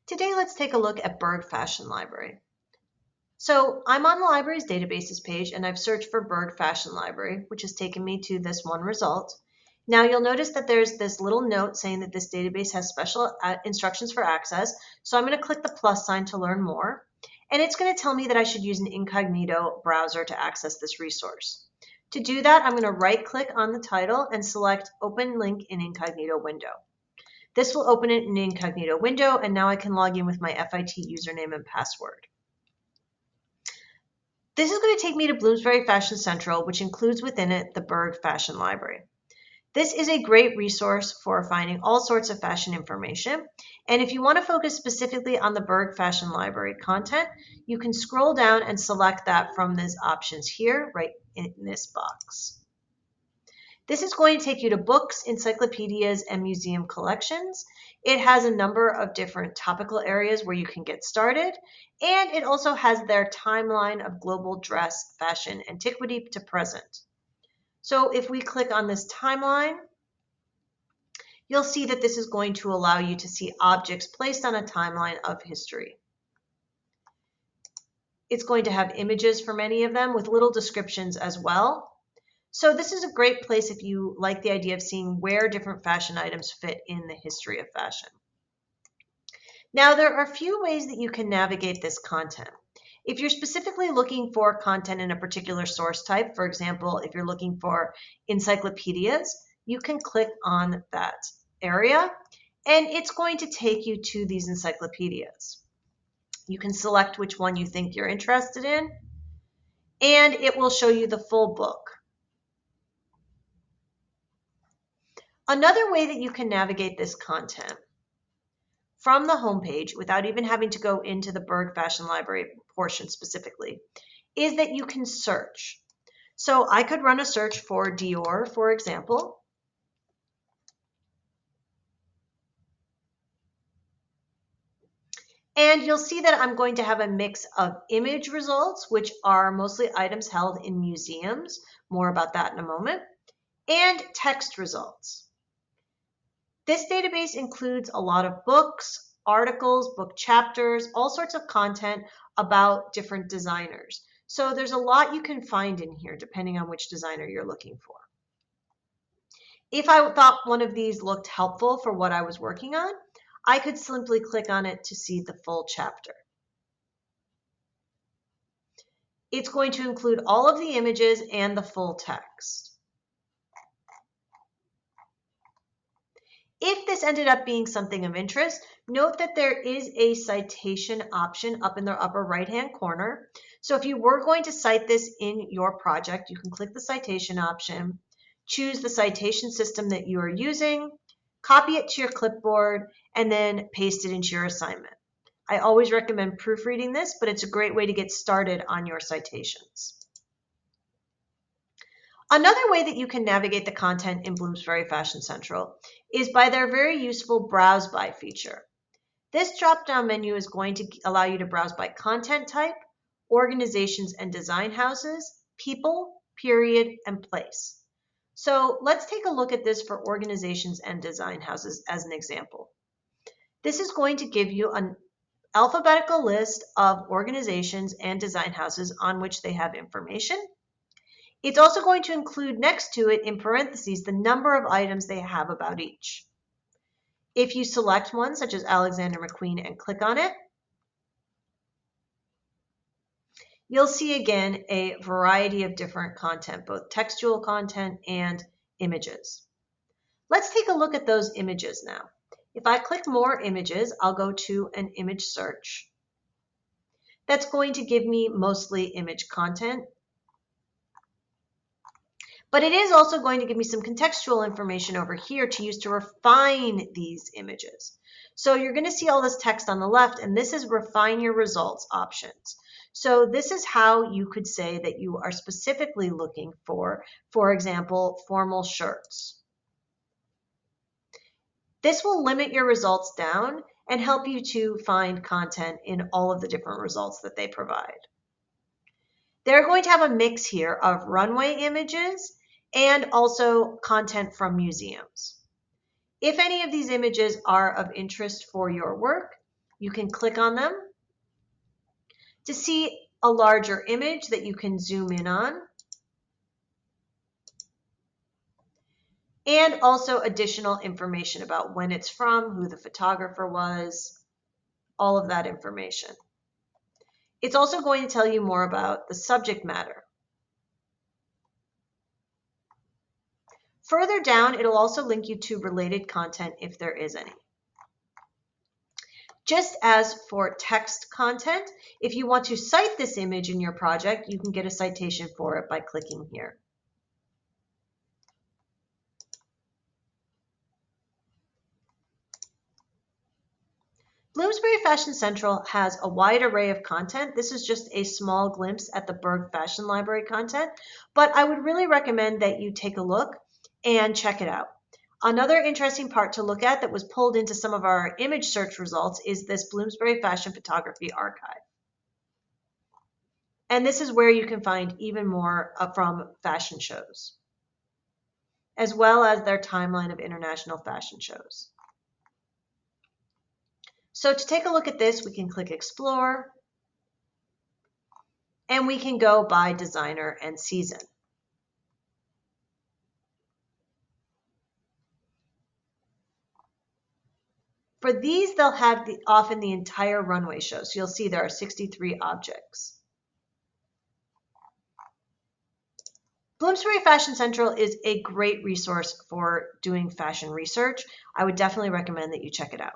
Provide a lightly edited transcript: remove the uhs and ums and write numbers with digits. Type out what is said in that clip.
Today, let's take a look at Berg Fashion Library. So I'm on the library's databases page and I've searched for Berg Fashion Library, which has taken me to this one result. Now you'll notice that there's this little note saying that this database has special instructions for access. So I'm going to click the plus sign to learn more. And it's going to tell me that I should use an incognito browser to access this resource. To do that, I'm going to right click on the title and select Open Link in Incognito Window. This will open it in an incognito window, and now I can log in with my FIT username and password. This is going to take me to Bloomsbury Fashion Central, which includes within it the Berg Fashion Library. This is a great resource for finding all sorts of fashion information. And if you want to focus specifically on the Berg Fashion Library content, you can scroll down and select that from these options here, right in this box. This is going to take you to books, encyclopedias, and museum collections. It has a number of different topical areas where you can get started, and it also has their timeline of global dress, fashion, antiquity to present. So if we click on this timeline, you'll see that this is going to allow you to see objects placed on a timeline of history. It's going to have images for many of them with little descriptions as well. So this is a great place if you like the idea of seeing where different fashion items fit in the history of fashion. Now, there are a few ways that you can navigate this content. If you're specifically looking for content in a particular source type, for example, if you're looking for encyclopedias, you can click on that area and it's going to take you to these encyclopedias. You can select which one you think you're interested in and it will show you the full book. Another way that you can navigate this content from the homepage without even having to go into the Berg Fashion Library portion specifically is that you can search. So I could run a search for Dior, for example. And you'll see that I'm going to have a mix of image results, which are mostly items held in museums, more about that in a moment, and text results. This database includes a lot of books, articles, book chapters, all sorts of content about different designers. So there's a lot you can find in here depending on which designer you're looking for. If I thought one of these looked helpful for what I was working on, I could simply click on it to see the full chapter. It's going to include all of the images and the full text. If this ended up being something of interest, note that there is a citation option up in the upper right-hand corner. So if you were going to cite this in your project, you can click the citation option, choose the citation system that you are using, copy it to your clipboard, and then paste it into your assignment. I always recommend proofreading this, but it's a great way to get started on your citations. Another way that you can navigate the content in Bloomsbury Fashion Central is by their very useful Browse By feature. This drop-down menu is going to allow you to browse by content type, organizations and design houses, people, period, and place. So let's take a look at this for organizations and design houses as an example. This is going to give you an alphabetical list of organizations and design houses on which they have information. It's also going to include next to it in parentheses the number of items they have about each. If you select one such as Alexander McQueen and click on it, you'll see again a variety of different content, both textual content and images. Let's take a look at those images now. If I click more images, I'll go to an image search. That's going to give me mostly image content. But it is also going to give me some contextual information over here to use to refine these images. So you're going to see all this text on the left, and this is refine your results options. So this is how you could say that you are specifically looking for example, formal shirts. This will limit your results down and help you to find content in all of the different results that they provide. They're going to have a mix here of runway images and also content from museums. If any of these images are of interest for your work, You can click on them to see a larger image that you can zoom in on, and also additional information about when it's from, who the photographer was, all of that information. It's also going to tell you more about the subject matter. Further down, it'll also link you to related content if there is any. Just as for text content, if you want to cite this image in your project, you can get a citation for it by clicking here. Bloomsbury Fashion Central has a wide array of content. This is just a small glimpse at the Berg Fashion Library content, but I would really recommend that you take a look and check it out. Another interesting part to look at that was pulled into some of our image search results is this Bloomsbury Fashion Photography Archive. And this is where you can find even more from fashion shows, as well as their timeline of international fashion shows. So to take a look at this, we can click Explore, and we can go by designer and season. For these, they'll have often the entire runway show. So you'll see there are 63 objects. Bloomsbury Fashion Central is a great resource for doing fashion research. I would definitely recommend that you check it out.